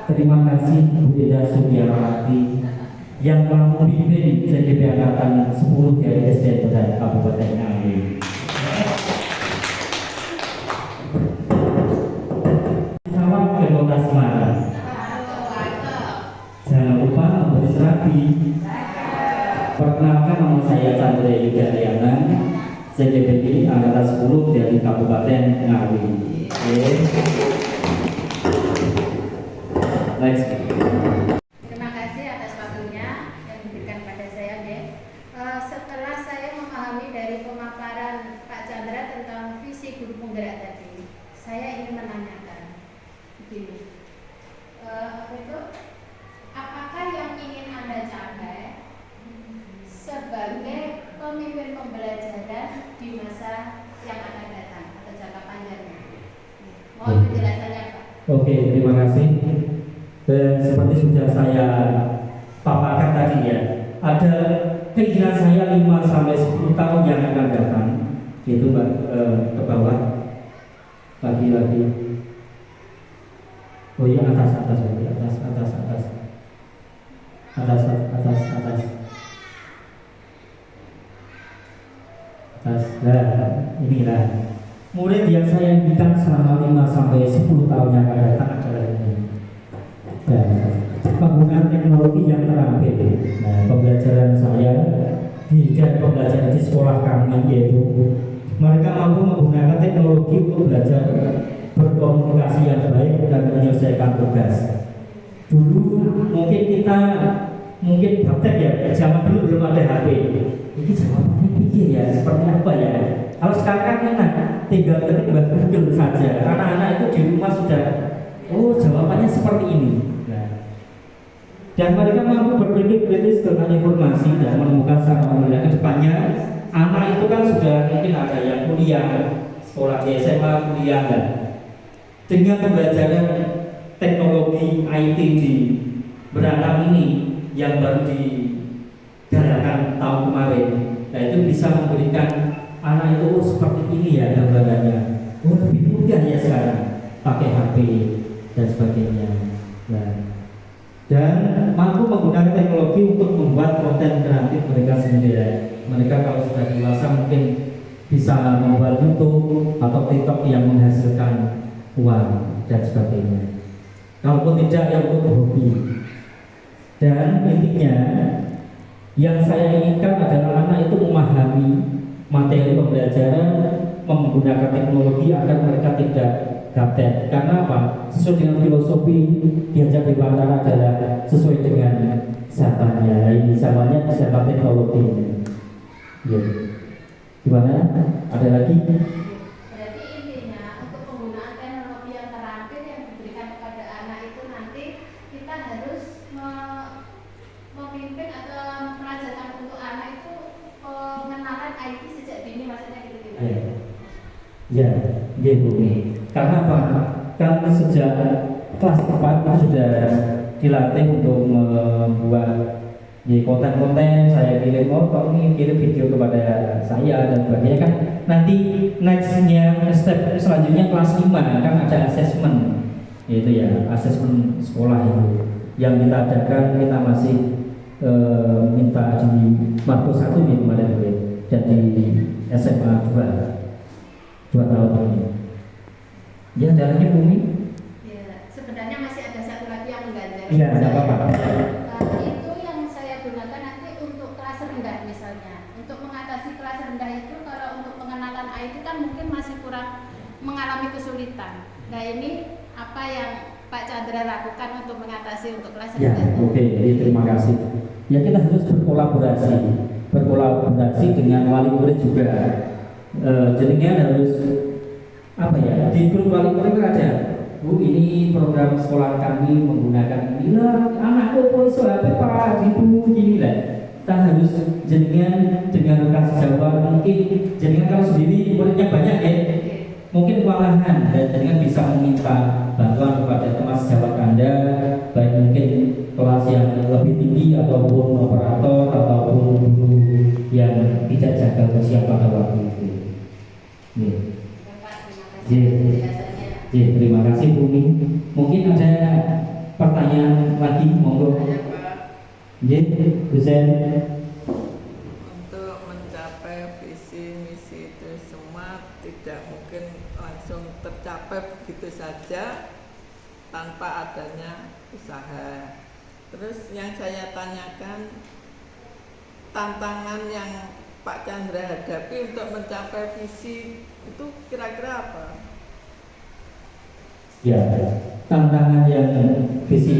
Terima kasih Bu Ida Sugiarwati yang telah memimpin CGP Angkatan 10 dari SDN Bedah Kabupaten Ngawi. Salam ke Kota Semarang. Jangan lupa memberi serabi. Perkenalkan, nama saya Chandra Yuda Riana, CGP Angkatan 10 dari Kabupaten Ngawi. Next. Terima kasih atas waktunya yang diberikan pada saya, setelah saya memahami dari pemaparan Pak Chandra tentang visi guru penggerak tadi, saya ingin menanyakan begini, apakah yang ingin Anda capai sebagai pemimpin pembelajaran di masa yang akan datang atau jangka panjangnya? Mohon penjelasannya, Pak. Oke, terima kasih. Dan seperti sudah saya paparkan tadi ya, ada keinginan saya 5-10 tahun yang akan datang. Itu ke bawah lagi. Oh iya, atas. Nah, inilah murid yang saya impikan selama 5-10 tahun yang akan datang adalah ini. Penggunaan teknologi yang terampil. Nah, pembelajaran saya dan pembelajaran di sekolah kami yaitu mereka mampu menggunakan teknologi untuk belajar berkomunikasi yang baik dan menyelesaikan tugas. Dulu mungkin gaptek ya, zaman dulu belum ada HP. Ini jawabannya pikir ya, seperti apa ya? Kalau sekarang kan enak, tinggal ketik Google saja. Anak-anak itu di rumah sudah, jawabannya seperti ini. Dan mereka mampu berpikir kritis dengan informasi dan menemukan cara menilai ke depannya. Anak itu kan sudah mungkin ada yang kuliah, sekolah di SMA, kuliah dan dengan pembelajaran teknologi IT di Berantam ini yang baru digalakan tahun kemarin, nah itu bisa memberikan anak itu seperti ini ya gambarannya. Lebih mudah ya sekarang pakai HP dan sebagainya. Nah, dan mampu menggunakan teknologi untuk membuat konten kreatif mereka sendiri. Mereka kalau sudah dewasa mungkin bisa membuat YouTube atau TikTok yang menghasilkan uang dan sebagainya. Kalaupun tidak yang untuk hobi. Dan intinya yang saya inginkan adalah anak itu memahami materi pembelajaran menggunakan teknologi agar mereka tidak gaptek. Karena apa? Sesuai dengan filosofi diajak Dewantara adalah sesuai dengan zamannya. Ini zamannya zaman teknologi. Ya. Gimana? Ada lagi? Berarti intinya untuk penggunaan teknologi yang terampil yang diberikan kepada anak itu nanti kita harus memimpin atau mengajarkan untuk anak itu pengenalan IT sejak dini, maksudnya gitu. Ya, Bu. Karena apa? Kan sejak kelas 4 itu sudah dilatih untuk membuat konten-konten. Saya kirim ini kirim video kepada saya dan sebagainya kan. Nanti nextnya step selanjutnya kelas 5 kan ada asesmen, yaitu ya asesmen sekolah itu yang kita adakan. Kita masih minta di Marco 1 nih kemarin dan di SMA 2 tahun ini. Ya, ada lagi Bumi? Ya, sebenarnya masih ada satu lagi yang mengganjal. Iya, tidak apa-apa. Itu yang saya gunakan nanti untuk kelas rendah misalnya. Untuk mengatasi kelas rendah itu, kalau untuk pengenalan IT kan mungkin masih kurang mengalami kesulitan. Nah, ini apa yang Pak Chandra lakukan untuk mengatasi untuk kelas rendah? Ya, oke, terima kasih. Ya, kita harus berkolaborasi dengan wali murid juga. Jadinya harus di grup wali murid ada, Bu, ini program sekolah kami menggunakan inilah, anakku kok iso HP Pak, Ibu gini lah. Kita harus dengan rekan sejawat mungkin jadinya kalau sendiri muridnya banyak ya, mungkin kewalahan dan dengan bisa meminta bantuan kepada teman sejawat Anda, baik mungkin kelas yang lebih tinggi ataupun operator ataupun guru yang tidak jaga usia pada waktu itu. Terima kasih Bumi. Mungkin ada pertanyaan lagi, monggo. Ya Pak, Nggih, dosen. untuk mencapai visi misi itu semua tidak mungkin langsung tercapai begitu saja tanpa adanya usaha. Terus yang saya tanyakan, tantangan yang Pak Chandra hadapi untuk mencapai visi itu kira-kira apa? Ya, tantangan yang visi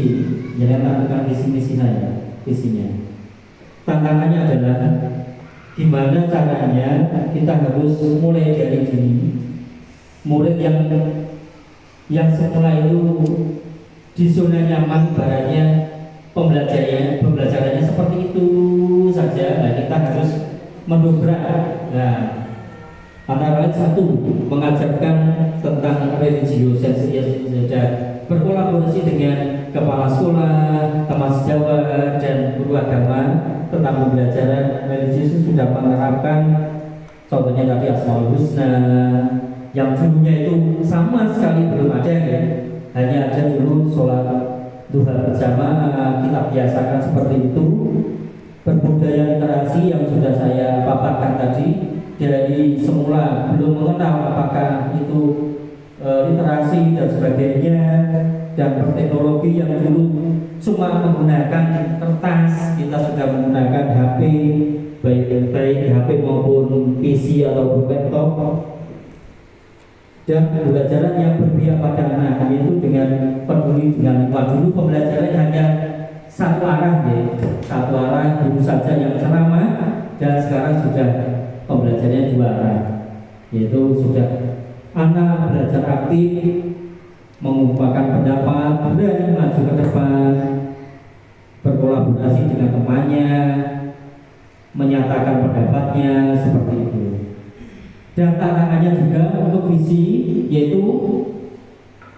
yang bukan visi misi saya, visinya. Tantangannya adalah gimana caranya kita harus mulai dari dini. Murid yang semula itu di zona nyaman, ibaratnya pembelajarannya seperti itu saja. Nah, kita harus mendobrak. Nah, antara lain satu, mengajarkan tentang religiositas dan berkolaborasi dengan kepala sekolah, teman sejawat, dan guru agama tentang pembelajaran religius sudah menerapkan contohnya tadi Asmaul Husna yang dulunya itu sama sekali belum ada ya, hanya ada dulu sholat duha berjamaah, kita biasakan seperti itu. Berbudaya literasi yang sudah saya paparkan tadi, dari semula belum mengenal apakah itu literasi dan sebagainya, dan teknologi yang dulu cuma menggunakan kertas, kita sudah menggunakan HP, baik HP maupun PC atau laptop, dan pembelajaran yang berpihak pada anak yaitu dengan peduli dengan lingkungan. Dulu pembelajaran hanya satu arah ya, satu arah guru saja yang ceramah, dan sekarang sudah pembelajarannya dua arah, yaitu sudah anak belajar aktif, mengungkapkan pendapat, berani maju ke depan, berkolaborasi dengan temannya, menyatakan pendapatnya, seperti itu. Dan tantangannya juga untuk visi, yaitu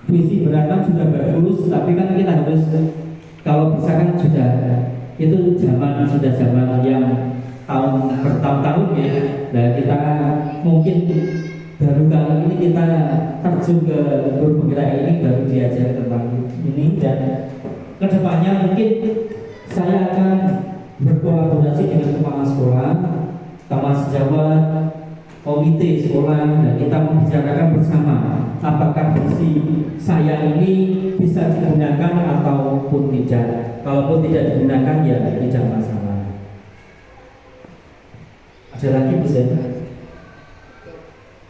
visi berantam sudah bagus, tapi kan kita harus, kalau bisa kan sudah, itu sudah zaman yang tahun bertahun-tahun ya. Nah, kita mungkin baru kali ini kita terjun ke guru penggerak ini, baru diajar tentang ini, dan kedepannya mungkin saya akan berkolaborasi dengan kepala sekolah, teman sejawat, komite sekolah, dan kita membicarakan bersama apakah visi saya ini bisa digunakan ataupun tidak. Kalaupun tidak digunakan ya tidak masalah. Ada lagi bisa?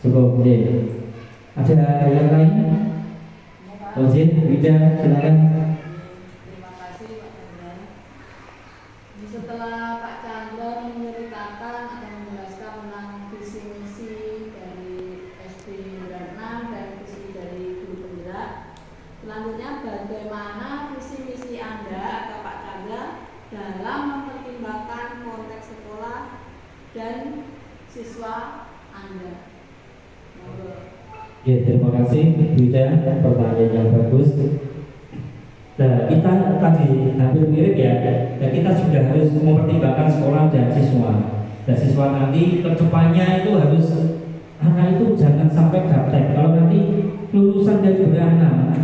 Cukup deh. Ada yang lain? Ojin, Wida, silakan. Terima kasih Pak Chandra. Setelah Pak Chandra menceritakan atau menjelaskan tentang visi misi dari SD Negeri 6 dan visi dari guru penggerak, selanjutnya bagaimana visi misi Anda atau Pak Chandra dalam mempertimbangkan konteks sekolah dan siswa Anda? Ya, terima kasih Wida, pertanyaan yang bagus. Nah, kita tadi hampir mirip ya. Dan kita sudah harus mempertimbangkan sekolah dan siswa. Dan siswa nanti kedepannya itu harus, anak itu jangan sampai gaptek. Kalau nanti lulusan dari beranak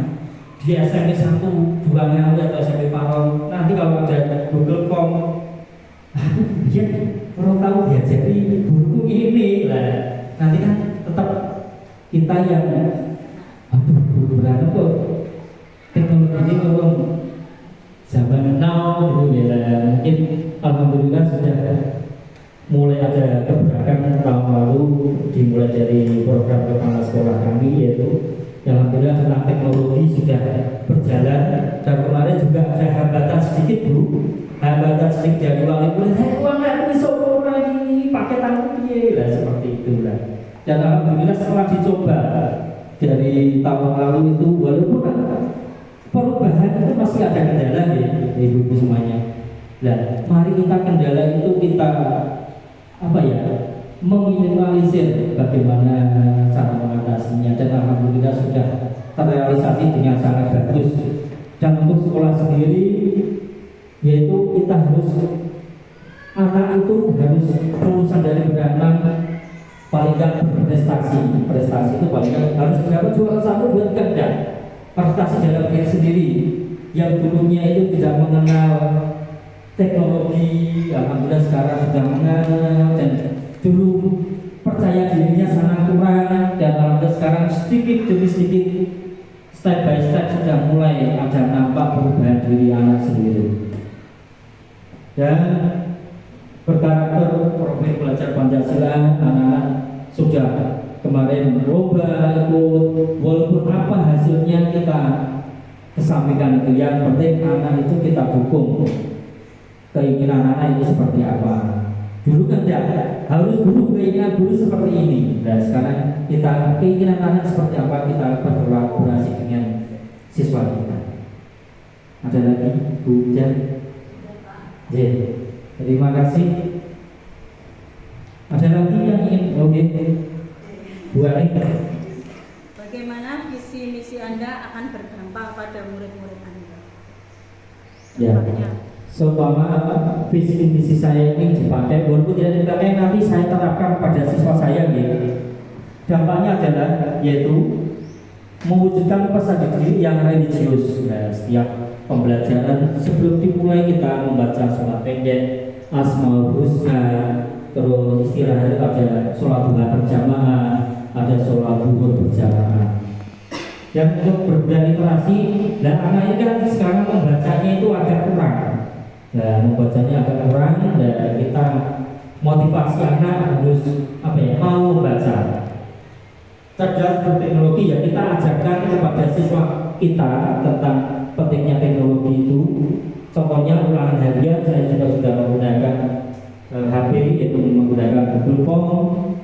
di SMP 1, 2 Ngawi atau SMP Paron, nanti kalau ada Google Form, dia orang tahu dia jadi buku ini lah. Nanti kan tetap kita yang guru beranak kok teknologi ini ngomong zaman now gitu ya. Mungkin alhamdulillah sudah mulai ada gebrakan tahun lalu, dimulai dari program kepala sekolah kami, yaitu alhamdulillah tentang teknologi sudah berjalan. Dan kemarin juga ada hambatan sedikit hambatan sedikit dari wali murid, uang aku bisa lagi pakai tangan lah, seperti itulah. Dan alhamdulillah setelah dicoba dari tahun lalu itu, walaupun perubahan itu masih ada kendala ya ibu-ibu semuanya. Dan mari kita kendala itu kita meminimalisir bagaimana cara mengatasinya, dan alhamdulillah sudah terrealisasi dengan sangat bagus. Dan untuk sekolah sendiri, yaitu kita harus, anak itu harus lulusan dari beranak paling tidak berprestasi. Prestasi itu paling tidak harus berapa, juara 1, 2, 3 prestasi dalam diri sendiri, yang dulunya itu tidak mengenal teknologi, alhamdulillah sekarang sudah mengenal, dan dulu percaya dirinya sangat kurang, dan alhamdulillah sekarang sedikit demi sedikit, step by step sudah mulai ada nampak perubahan diri anak sendiri. Dan berkarakter profil belajar Pancasila, anak-anak sudah kemarin lomba ikut, walaupun apa hasilnya kita kesampingkan itu, yang penting anak itu kita dukung keinginan anak itu seperti apa. Dulu kan tidak harus guru keinginan guru seperti ini. Dan sekarang kita keinginan anak seperti apa, kita berkolaborasi dengan siswa kita. Ada lagi Bu Jan? Terima kasih. Ada lagi yang ingin? Oke, Bu Ali. Bagaimana visi misi Anda akan berdampak pada murid-murid Anda? Ya. Seumpama visi misi saya ini dipakai, walaupun tidak dipakai, nanti saya terapkan pada siswa saya gitu. Dampaknya adalah yaitu mewujudkan pesan didik yang religius. Nah, setiap pembelajaran sebelum dimulai kita membaca sholat pendek, Asmaul Husna, terus istirahat ada sholat duha berjamaah, ada sholat zuhur berjamaah. Dan untuk berbeda literasi, dan anak ini kan sekarang membacanya itu agak kurang. Nah, membacanya agak kurang, dan kita motivasi anak harus mau membaca. Cerdas berteknologi, ya kita ajarkan kepada siswa kita tentang pentingnya teknologi itu. Contohnya ulangan harian saya juga sudah menggunakan HP, yaitu menggunakan Google Form.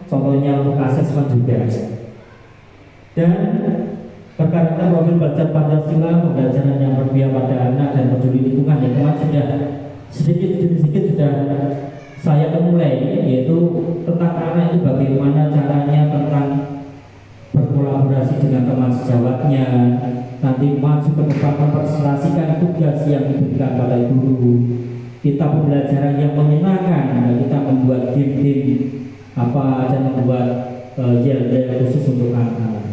Contohnya untuk asesmen juga. Dan berkarakter profil belajar Pancasila, pembelajaran yang berpihak pada anak dan peduli lingkungan, yang kemarin sudah sedikit demi sedikit sudah saya mulai, yaitu tentang anak itu bagaimana caranya tentang berkolaborasi dengan teman sejawatnya, nanti maju ke depan mempresentasikan tugas yang diberikan pada guru. Kita pembelajaran yang menyenangkan, kita membuat game-game dan membuat yel-yel khusus untuk anak.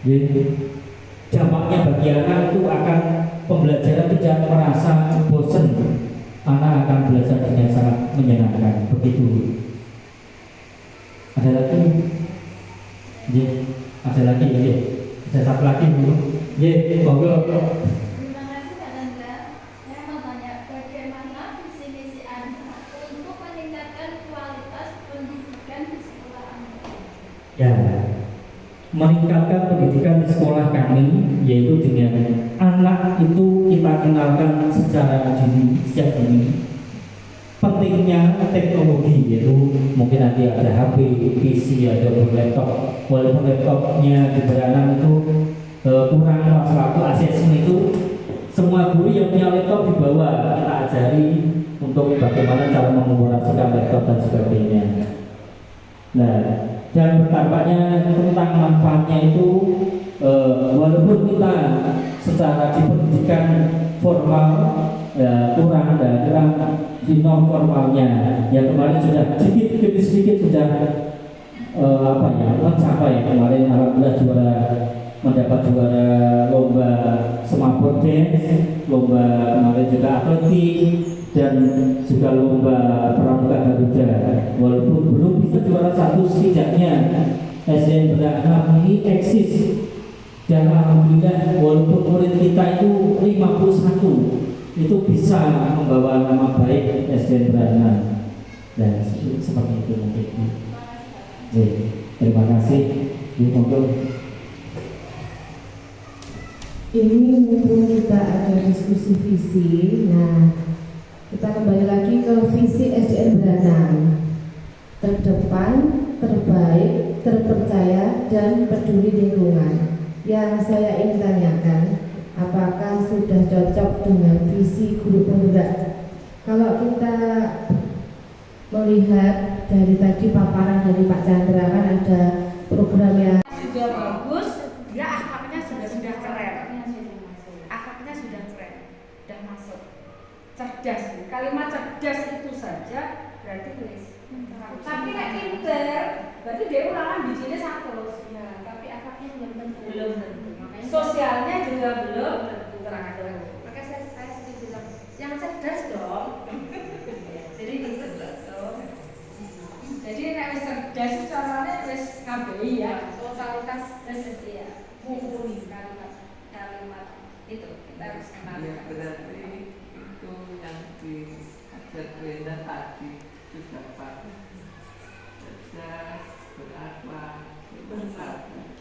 Jadi dampaknya bagi anak itu akan pembelajaran tidak merasa bosan, anak akan belajar dengan sangat menyenangkan. Begitu. Ada lagi? Ada lagi? Ada satu lagi dulu. Monggo. Terima kasih Pak Chandra. Saya mau tanya bagaimana visi misi Anda untuk meningkatkan kualitas pendidikan di sekolah Anda? Ya, meningkatkan pendidikan di sekolah kami, yaitu dengan anak itu kita kenalkan secara dini sejak dini pentingnya teknologi, yaitu mungkin nanti ada HP, PC, ada laptop. Walaupun laptopnya di anak itu kurang waktu asesmen itu, semua guru yang punya laptop dibawa, kita ajari untuk bagaimana cara mengoperasikan laptop dan sebagainya. Nah, dan berdampaknya tentang manfaatnya itu walaupun kita secara di pendidikan formal kurang di non formalnya, yang kemarin sudah sedikit sudah mencapai. Kemarin alhamdulillah mendapat juara lomba semaput dance, lomba kemarin juga atletik, dan juga lomba pramuka Garuda. Walaupun belum bisa juara satu, setidaknya SDN Berakna ini eksis. Dan alhamdulillah walaupun murid kita itu 51, itu bisa membawa nama baik SDN Berakna. Dan seperti itu mungkin. Terima kasih. Ini mumpung kita ada diskusi visi, nah kita kembali lagi ke visi SDN Berakna. Terdepan, terbaik, terpercaya, dan peduli lingkungan. Yang saya ingin tanyakan, apakah sudah cocok dengan visi guru penggerak? Kalau kita melihat dari tadi paparan dari Pak Chandra, kan ada program yang Sudah bagus, dia akhlaknya sudah keren. Akhlaknya sudah keren, sudah masuk. Cerdas, kalimat cerdas itu saja berarti tulis. Tapi nek pinter, berarti dia ulangan bijinya satu. Ya, tapi akhlaknya belum tentu. Sosialnya juga belum tentu. Jadi nek wis cerdas carane wis ngabehi ya. Totalitas Wis ya. mumpuni. Kalimat itu kita harus kenal. Ya berarti itu yang diajar Brenda tadi sudah pas. Cerdas, berakhlak, bersabar.